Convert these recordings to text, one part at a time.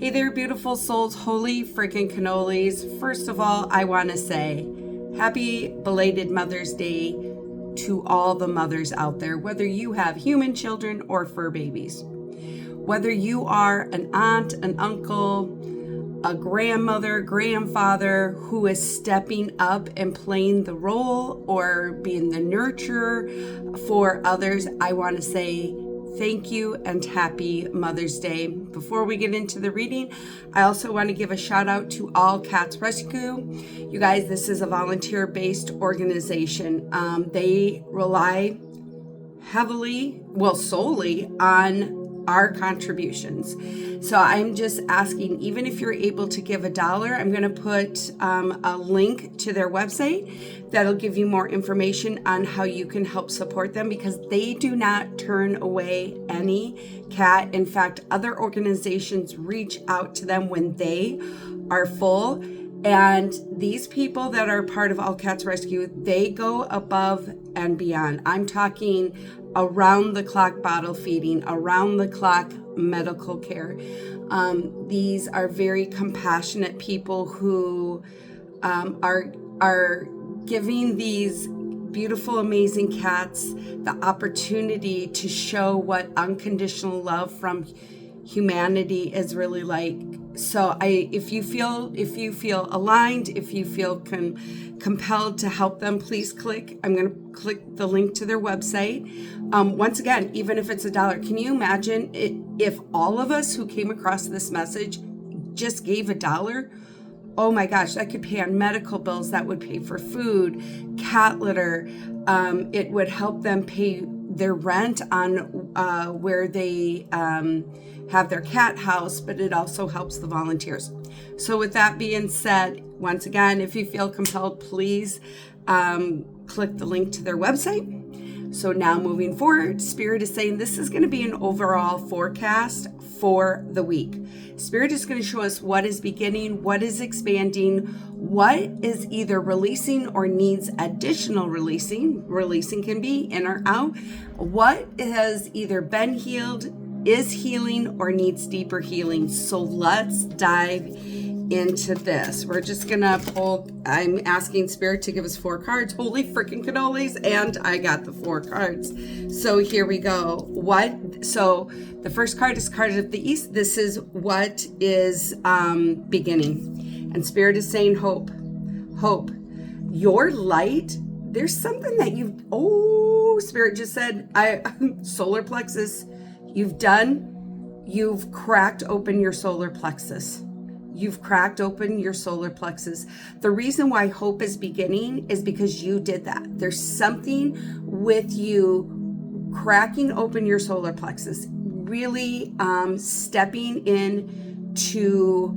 Hey there, beautiful souls, holy freaking cannolis. First of all, I want to say happy belated Mother's Day to all the mothers out there, whether you have human children or fur babies. Whether you are an aunt, an uncle, a grandmother, grandfather who is stepping up and playing the role or being the nurturer for others, I want to say thank you and happy Mother's Day. Before we get into the reading, I also want to give a shout out to All Cats Rescue. You guys, this is a volunteer-based organization. They rely solely on our contributions. So I'm just asking, even if you're able to give $1, I'm going to put a link to their website that'll give you more information on how you can help support them, because they do not turn away any cat. In fact, other organizations reach out to them when they are full. And these people that are part of All Cats Rescue, they go above and beyond. I'm talking around the clock bottle feeding, around the clock medical care. These are very compassionate people who are giving these beautiful, amazing cats the opportunity to show what unconditional love from humanity is really like. So if you feel aligned, if you feel compelled to help them, please click. I'm going to click the link to their website. Once again, even if it's $1, can you imagine if all of us who came across this message just gave $1? Oh my gosh, that could pay on medical bills. That would pay for food, cat litter. It would help them pay their rent on where they have their cat house, but it also helps the volunteers. So with that being said, once again, if you feel compelled, please click the link to their website. So now moving forward, Spirit is saying this is going to be an overall forecast for the week. Spirit is going to show us what is beginning, what is expanding, what is either releasing or needs additional releasing. Releasing can be in or out. What has either been healed, is healing, or needs deeper healing. So let's dive into this. We're just gonna pull, I'm asking Spirit to give us 4 cards. Holy freaking cannolis, and I got the 4 cards. So here we go. So the first card is Card of the East. This is what is beginning. And Spirit is saying hope. Hope. Your light, there's something that Spirit just said, solar plexus. You've cracked open your solar plexus. You've cracked open your solar plexus. The reason why hope is beginning is because you did that. There's something with you cracking open your solar plexus, really stepping in to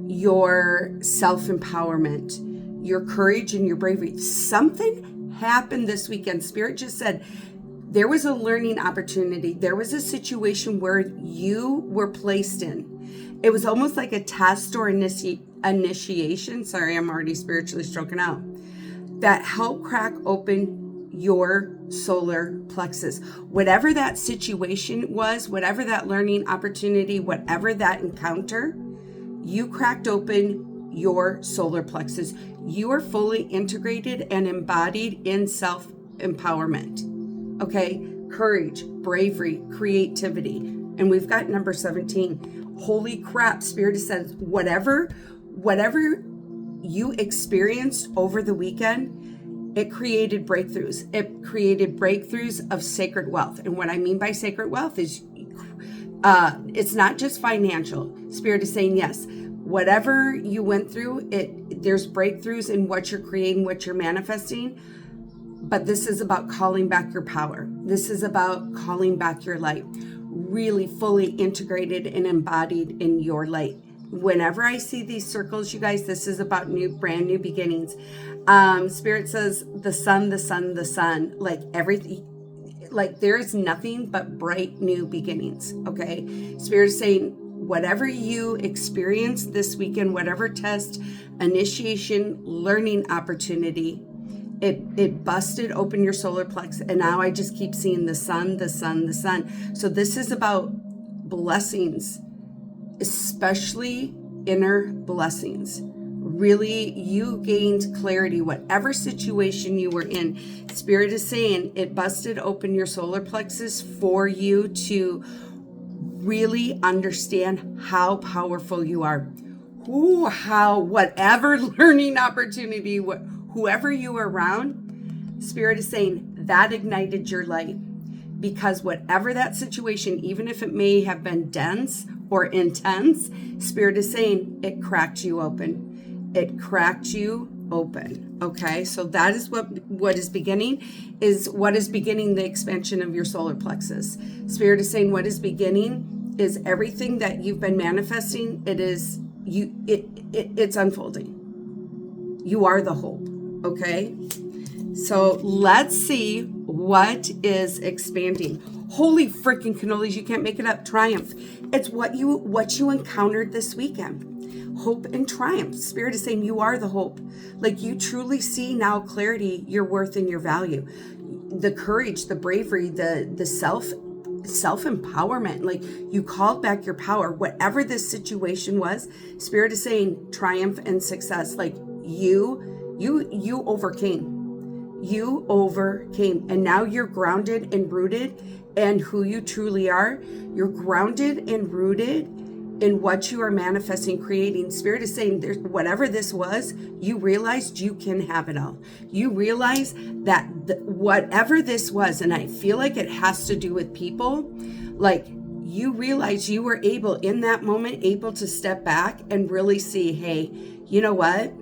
your self-empowerment, your courage and your bravery. Something happened this weekend. Spirit just said, there was a learning opportunity. There was a situation where you were placed in. It was almost like a test or initiation. Sorry, I'm already spiritually stroking out. That helped crack open your solar plexus. Whatever that situation was, whatever that learning opportunity, whatever that encounter, you cracked open your solar plexus. You are fully integrated and embodied in self-empowerment. Okay, courage, bravery, creativity. And we've got number 17. Holy crap, Spirit says, whatever you experienced over the weekend, it created breakthroughs. It created breakthroughs of sacred wealth. And what I mean by sacred wealth is it's not just financial. Spirit is saying, yes, whatever you went through, there's breakthroughs in what you're creating, what you're manifesting. But this is about calling back your power. This is about calling back your light, really fully integrated and embodied in your light. Whenever I see these circles, you guys, this is about brand new beginnings. Spirit says the sun, like everything, like there is nothing but bright new beginnings. Okay. Spirit is saying, whatever you experienced this weekend, whatever test, initiation, learning opportunity, it busted open your solar plex. And now I just keep seeing the sun. So this is about blessings especially inner blessings. Really, you gained clarity, whatever situation you were in. Spirit is saying it busted open your solar plexus for you to really understand how powerful you are. Whatever learning opportunity, whoever you were around, Spirit is saying that ignited your light. Because whatever that situation, even if it may have been dense or intense, Spirit is saying it cracked you open. It cracked you open. Okay, so that is what is beginning the expansion of your solar plexus. Spirit is saying what is beginning is everything that you've been manifesting. It's unfolding. You are the hope. Okay, so let's see what is expanding. Holy freaking cannolis, you can't make it up. Triumph. It's what you encountered this weekend. Hope and triumph. Spirit is saying you are the hope. Like, you truly see now clarity, your worth and your value. The courage, the bravery, the self-empowerment. Like, you called back your power. Whatever this situation was, Spirit is saying triumph and success. Like, you overcame. You overcame, and now you're grounded and rooted in who you truly are. You're grounded and rooted in what you are manifesting, creating. Spirit is saying whatever this was, you realized you can have it all. You realize that whatever this was, and I feel like it has to do with people, like, you realize you were in that moment, able to step back and really see, hey, you know what?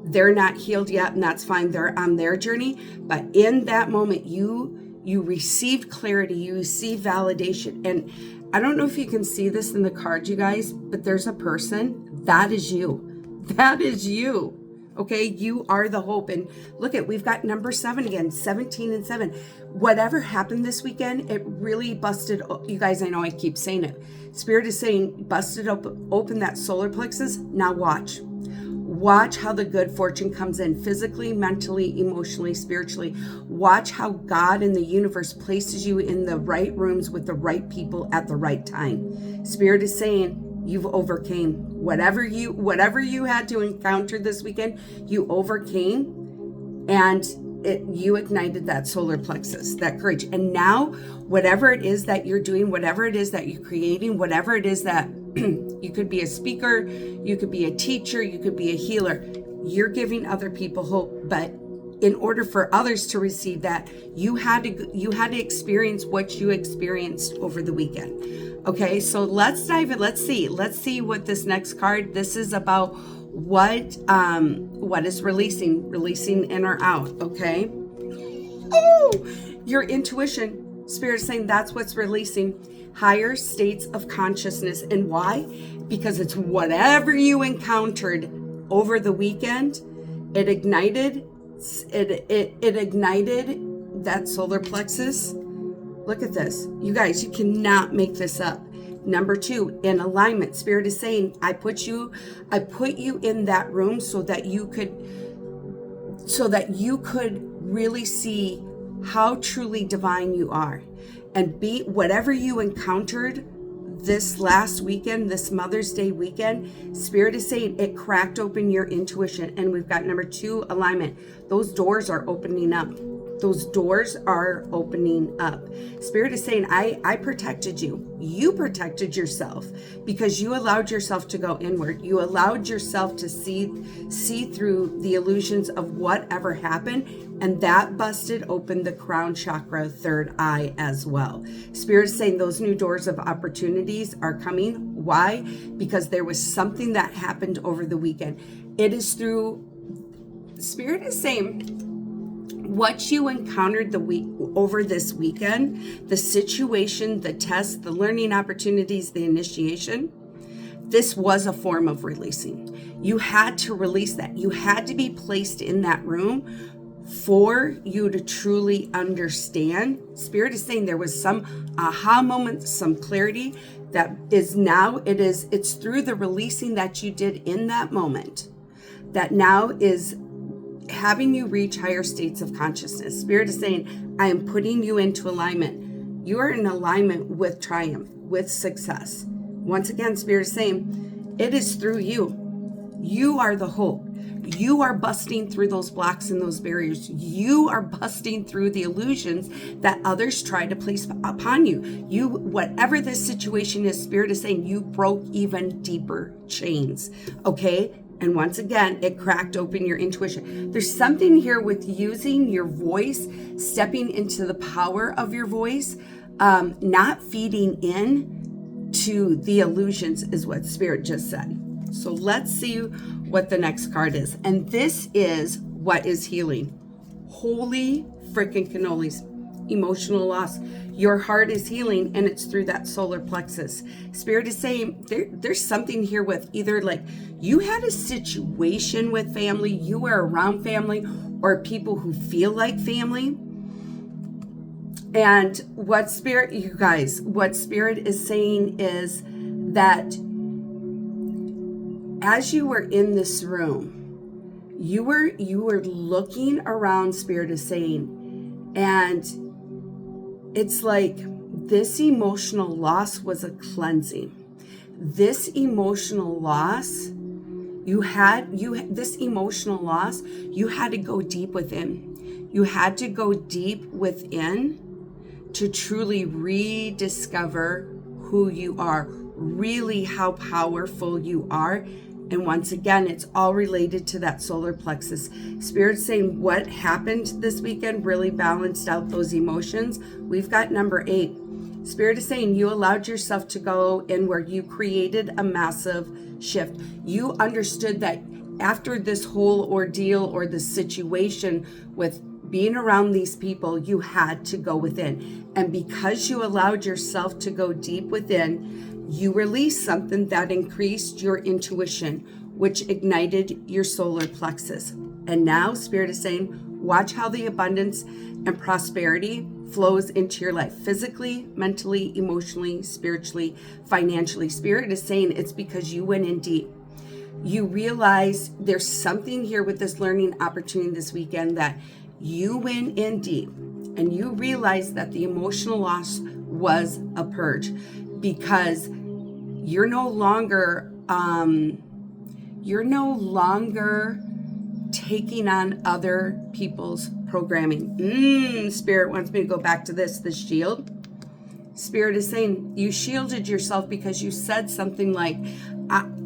They're not healed yet, and that's fine. They're on their journey. But in that moment, you received clarity, you received validation. And I don't know if you can see this in the card, you guys, but there's a person. That is you. That is you. Okay, you are the hope. And look we've got number 7 again, 17 and 7. Whatever happened this weekend, it really busted. You guys, I know I keep saying it. Spirit is saying busted open that solar plexus. Now watch. Watch how the good fortune comes in physically, mentally, emotionally, spiritually. Watch how God and the universe places you in the right rooms with the right people at the right time. Spirit is saying you've overcame. Whatever you had to encounter this weekend, you overcame, and you ignited that solar plexus, that courage. And now, whatever it is that you're doing, whatever it is that you're creating, whatever it is that you could be a speaker, you could be a teacher, you could be a healer. You're giving other people hope, but in order for others to receive that, you had to experience what you experienced over the weekend. Okay, so let's dive in. Let's see what this next card. This is about what is releasing in or out. Okay. Oh, your intuition. Spirit is saying that's what's releasing. Higher states of consciousness. And why? Because it's whatever you encountered over the weekend. It ignited that solar plexus. Look at this. You guys, you cannot make this up. Number 2, in alignment. Spirit is saying, I put you in that room so that you could really see how truly divine you are. And be whatever you encountered this last weekend, this Mother's Day weekend, Spirit is saying it cracked open your intuition. And we've got number 2, alignment. Those doors are opening up. Those doors are opening up. Spirit is saying, I protected you. You protected yourself because you allowed yourself to go inward. You allowed yourself to see through the illusions of whatever happened. And that busted open the crown chakra, third eye as well. Spirit is saying those new doors of opportunities are coming. Why? Because there was something that happened over the weekend. It is through, Spirit is saying, what you encountered over this weekend, the situation, the test, the learning opportunities, the initiation, this was a form of releasing. You had to release that. You had to be placed in that room for you to truly understand. Spirit is saying there was some aha moment, some clarity that is now, it's through the releasing that you did in that moment that now is having you reach higher states of consciousness. Spirit is saying, I am putting you into alignment. You are in alignment with triumph, with success. Once again, Spirit is saying, it is through you. You are the hope. You are busting through those blocks and those barriers. You are busting through the illusions that others try to place upon you. You, whatever this situation is, Spirit is saying you broke even deeper chains, okay? And once again, it cracked open your intuition. There's something here with using your voice, stepping into the power of your voice, not feeding in to the illusions is what Spirit just said. So let's see what the next card is. And this is what is healing. Holy freaking cannolis. Emotional loss. Your heart is healing, and it's through that solar plexus. Spirit is saying there's something here with either like you had a situation with family, you were around family, or people who feel like family. And what Spirit, you guys, what Spirit is saying is that as you were in this room, you were looking around, Spirit is saying, and it's like this emotional loss was a cleansing. This emotional loss, you had to go deep within. You had to go deep within to truly rediscover who you are, really how powerful you are. And once again, it's all related to that solar plexus. Spirit's saying what happened this weekend really balanced out those emotions. We've got number 8. Spirit is saying you allowed yourself to go in where you created a massive shift. You understood that after this whole ordeal or this situation with being around these people, you had to go within. And because you allowed yourself to go deep within, you released something that increased your intuition, which ignited your solar plexus. And now Spirit is saying, watch how the abundance and prosperity flows into your life, physically, mentally, emotionally, spiritually, financially. Spirit is saying it's because you went in deep. You realize there's something here with this learning opportunity this weekend that you went in deep and you realize that the emotional loss was a purge, because you're no longer taking on other people's programming. Spirit wants me to go back to this shield. Spirit is saying you shielded yourself because you said something like,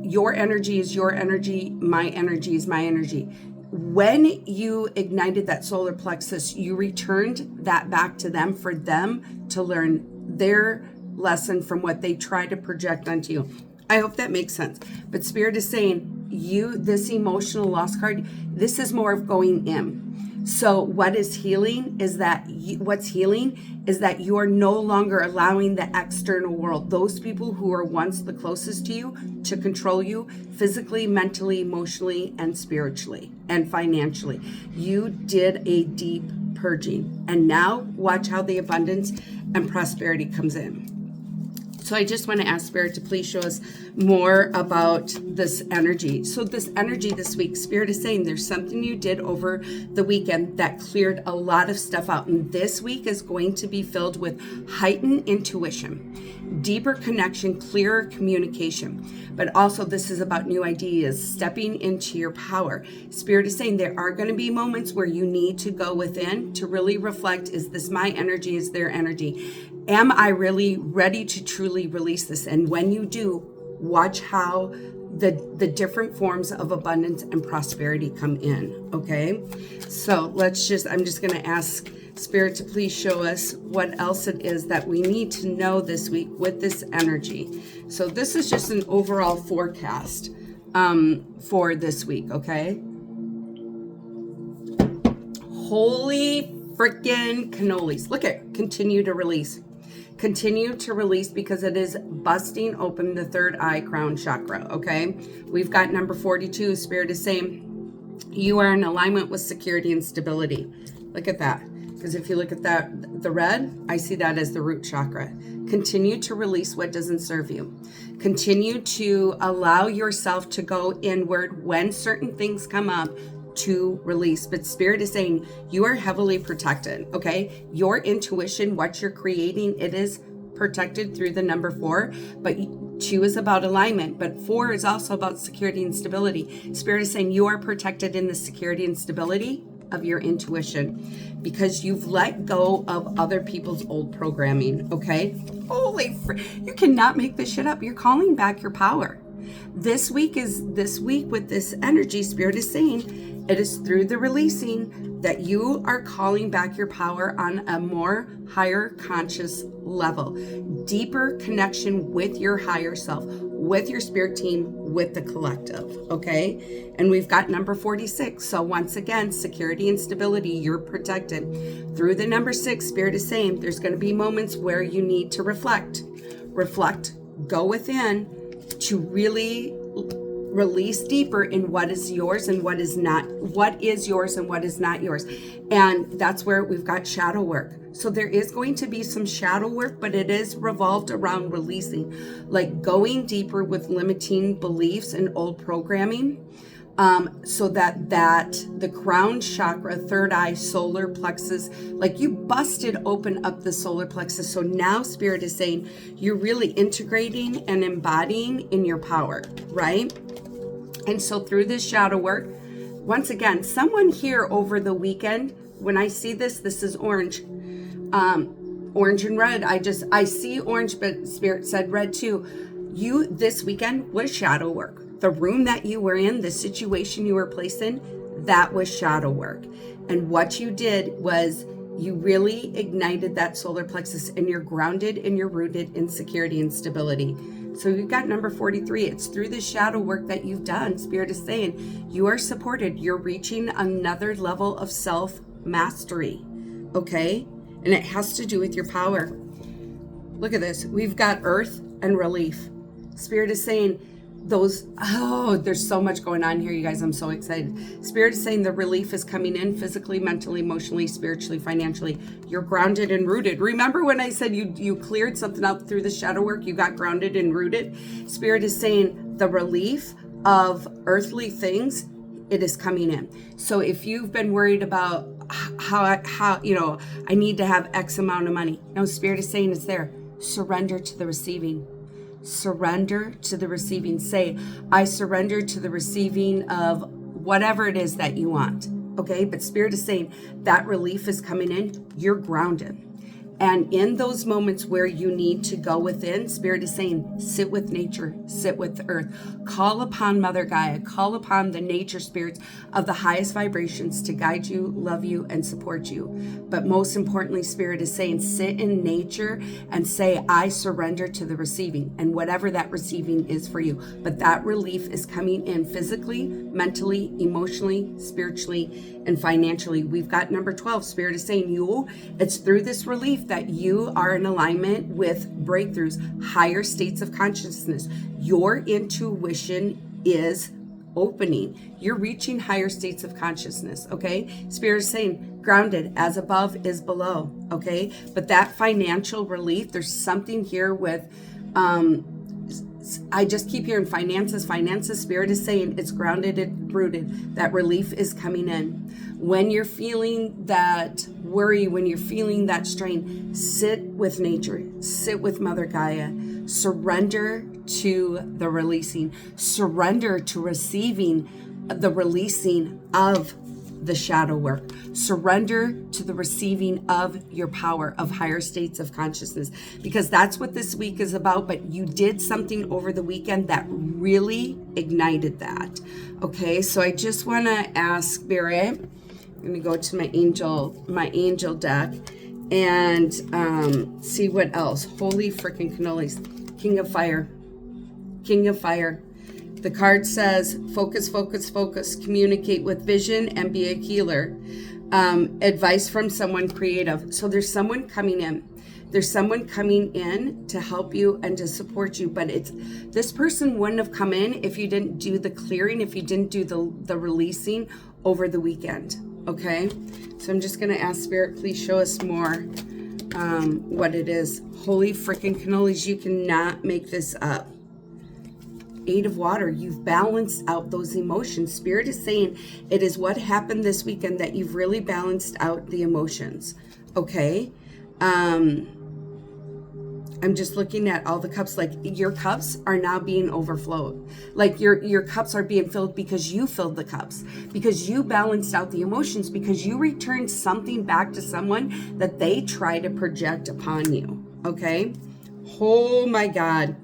your energy is your energy, my energy is my energy. When you ignited that solar plexus, you returned that back to them for them to learn their lesson from what they try to project onto you. I hope that makes sense. But Spirit is saying this emotional loss card, this is more of going in. So what is healing is that what's healing is that you are no longer allowing the external world, those people who are once the closest to you, to control you physically, mentally, emotionally, and spiritually, and financially. You did a deep purging. And now watch how the abundance and prosperity comes in. So I just want to ask Spirit to please show us more about this energy. So this energy this week, Spirit is saying there's something you did over the weekend that cleared a lot of stuff out. And this week is going to be filled with heightened intuition, deeper connection, clearer communication. But also this is about new ideas, stepping into your power. Spirit is saying there are going to be moments where you need to go within to really reflect, is this my energy? Is their energy? Am I really ready to truly release this? And when you do, watch how the different forms of abundance and prosperity come in, okay? So I'm just going to ask Spirit to please show us what else it is that we need to know this week with this energy. So this is just an overall forecast for this week, okay? Holy freaking cannolis. Look at, continue to release. Continue to release, because it is busting open the third eye crown chakra, okay? We've got number 42. Spirit is saying you are in alignment with security and stability. Look at that. Because if you look at that, the red, I see that as the root chakra. Continue to release what doesn't serve you. Continue to allow yourself to go inward when certain things come up, to release. But Spirit is saying you are heavily protected, okay? Your intuition, what you're creating, it is protected through the number 4, but 2 is about alignment, but 4 is also about security and stability. Spirit is saying you are protected in the security and stability of your intuition because you've let go of other people's old programming, okay? You cannot make this shit up. You're calling back your power. This week with this energy, Spirit is saying it is through the releasing that you are calling back your power on a more higher conscious level, deeper connection with your higher self, with your spirit team, with the collective, okay? And we've got number 46. So once again, security and stability, you're protected. Through the number 6, Spirit is saying there's going to be moments where you need to reflect, go within to really release deeper in what is yours and what is not, what is yours and what is not yours. And that's where we've got shadow work. So there is going to be some shadow work, but it is revolved around releasing, like going deeper with limiting beliefs and old programming. So that the crown chakra, third eye, solar plexus, like you busted open up the solar plexus. So now Spirit is saying you're really integrating and embodying in your power, right? And so through this shadow work, once again, someone here over the weekend, when I see this is orange, orange and red. I see orange, but Spirit said red too. You, this weekend was shadow work. The room that you were in, the situation you were placed in, that was shadow work. And what you did was you really ignited that solar plexus and you're grounded and you're rooted in security and stability. So you've got number 43. It's through the shadow work that you've done. Spirit is saying you are supported. You're reaching another level of self-mastery, okay? And it has to do with your power. Look at this. We've got earth and relief. Spirit is saying there's so much going on here, you guys. I'm so excited. Spirit is saying the relief is coming in physically, mentally, emotionally, spiritually, financially. You're grounded and rooted. Remember when I said you cleared something out through the shadow work, you got grounded and rooted? Spirit is saying the relief of earthly things, it is coming in. So if you've been worried about how I need to have X amount of money, no, Spirit is saying it's there. Surrender to the receiving. Surrender to the receiving. Say, I surrender to the receiving of whatever it is that you want. Okay, but Spirit is saying that relief is coming in. You're grounded. And in those moments where you need to go within, Spirit is saying, sit with nature, sit with the earth, call upon Mother Gaia, call upon the nature spirits of the highest vibrations to guide you, love you, and support you. But most importantly, Spirit is saying, sit in nature and say, I surrender to the receiving, and whatever that receiving is for you. But that relief is coming in physically, mentally, emotionally, spiritually, and financially. We've got number 12. Spirit is saying it's through this relief that you are in alignment with breakthroughs, higher states of consciousness. Your intuition is opening. You're reaching higher states of consciousness, okay? Spirit is saying grounded, as above is below, okay? But that financial relief, there's something here with I just keep hearing finances. Spirit is saying it's grounded and rooted. That relief is coming in. When you're feeling that worry, when you're feeling that strain, sit with nature, sit with Mother Gaia, surrender to the releasing, surrender to receiving the releasing of the shadow work. Surrender to the receiving of your power, of higher states of consciousness, because that's what this week is about. But you did something over the weekend that really ignited that. Okay, so I just want to ask Spirit, I'm going to go to my angel deck and see what else. Holy freaking cannolis. King of fire. The card says, focus, communicate with vision and be a healer. Advice from someone creative. So there's someone coming in. There's someone coming in to help you and to support you. But this person wouldn't have come in if you didn't do the clearing, if you didn't do the releasing over the weekend. Okay? So I'm just going to ask Spirit, please show us more what it is. Holy freaking cannolis, you cannot make this up. 8 of water, you've balanced out those emotions. Spirit is saying it is what happened this weekend that you've really balanced out the emotions. Okay. I'm I'm just looking at all the cups, like your cups are now being overflowed. Like your cups are being filled because you filled the cups, because you balanced out the emotions, because you returned something back to someone that they try to project upon you. Okay? Oh my God.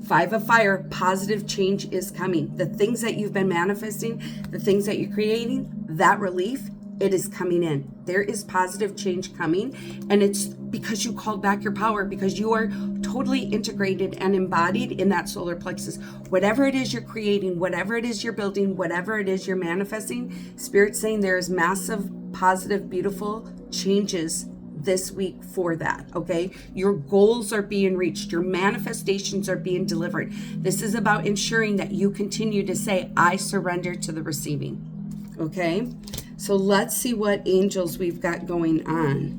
5 of fire, positive change is coming. The things that you've been manifesting, the things that you're creating, that relief, it is coming in. There is positive change coming, and it's because you called back your power, because you are totally integrated and embodied in that solar plexus. Whatever it is you're creating, whatever it is you're building, whatever it is you're manifesting, Spirit's saying there is massive, positive, beautiful changes this week for that, okay? Your goals are being reached. Your manifestations are being delivered. This is about ensuring that you continue to say, I surrender to the receiving, okay? So let's see what angels we've got going on.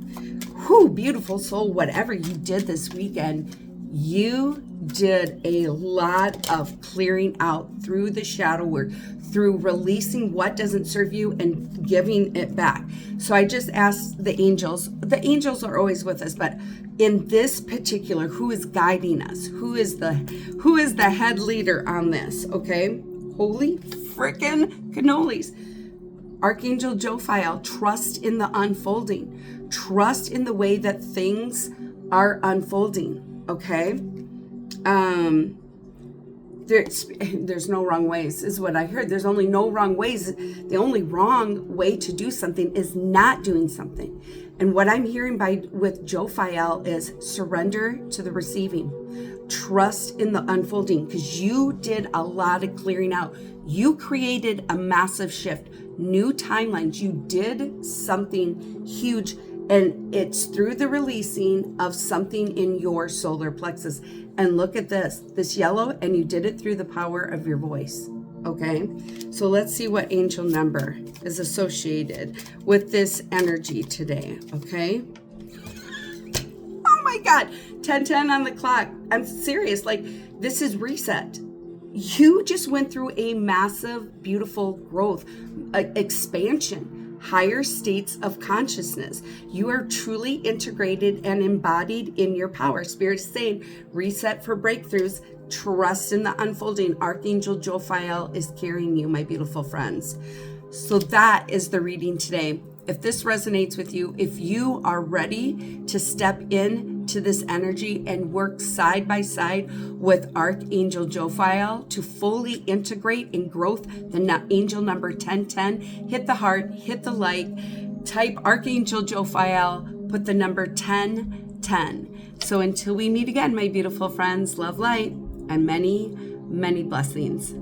Whew, beautiful soul, whatever you did this weekend, you did a lot of clearing out through the shadow work, through releasing what doesn't serve you and giving it back. So I just asked the angels are always with us, but in this particular, who is guiding us? Who is the head leader on this? Okay. Holy frickin' cannolis. Archangel Jophiel, trust in the unfolding. Trust in the way that things are unfolding. Okay. There's no wrong ways is what I heard. There's only no wrong ways. The only wrong way to do something is not doing something. And what I'm hearing with Jophiel is surrender to the receiving. Trust in the unfolding, because you did a lot of clearing out. You created a massive shift, new timelines. You did something huge. And it's through the releasing of something in your solar plexus. And look at this yellow, and you did it through the power of your voice. Okay, so let's see what angel number is associated with this energy today. Okay. Oh my God, 10:10 on the clock. I'm serious. Like, this is reset. You just went through a massive, beautiful growth, expansion. Higher states of consciousness. You are truly integrated and embodied in your power. Spirit is saying, reset for breakthroughs, trust in the unfolding. Archangel Jophiel is carrying you, my beautiful friends. So that is the reading today. If this resonates with you, if you are ready to step in to this energy and work side by side with Archangel Jophiel to fully integrate in growth, the angel number 1010, hit the heart, hit the like, type Archangel Jophiel, put the number 1010. So until we meet again, my beautiful friends, love, light, and many, many blessings.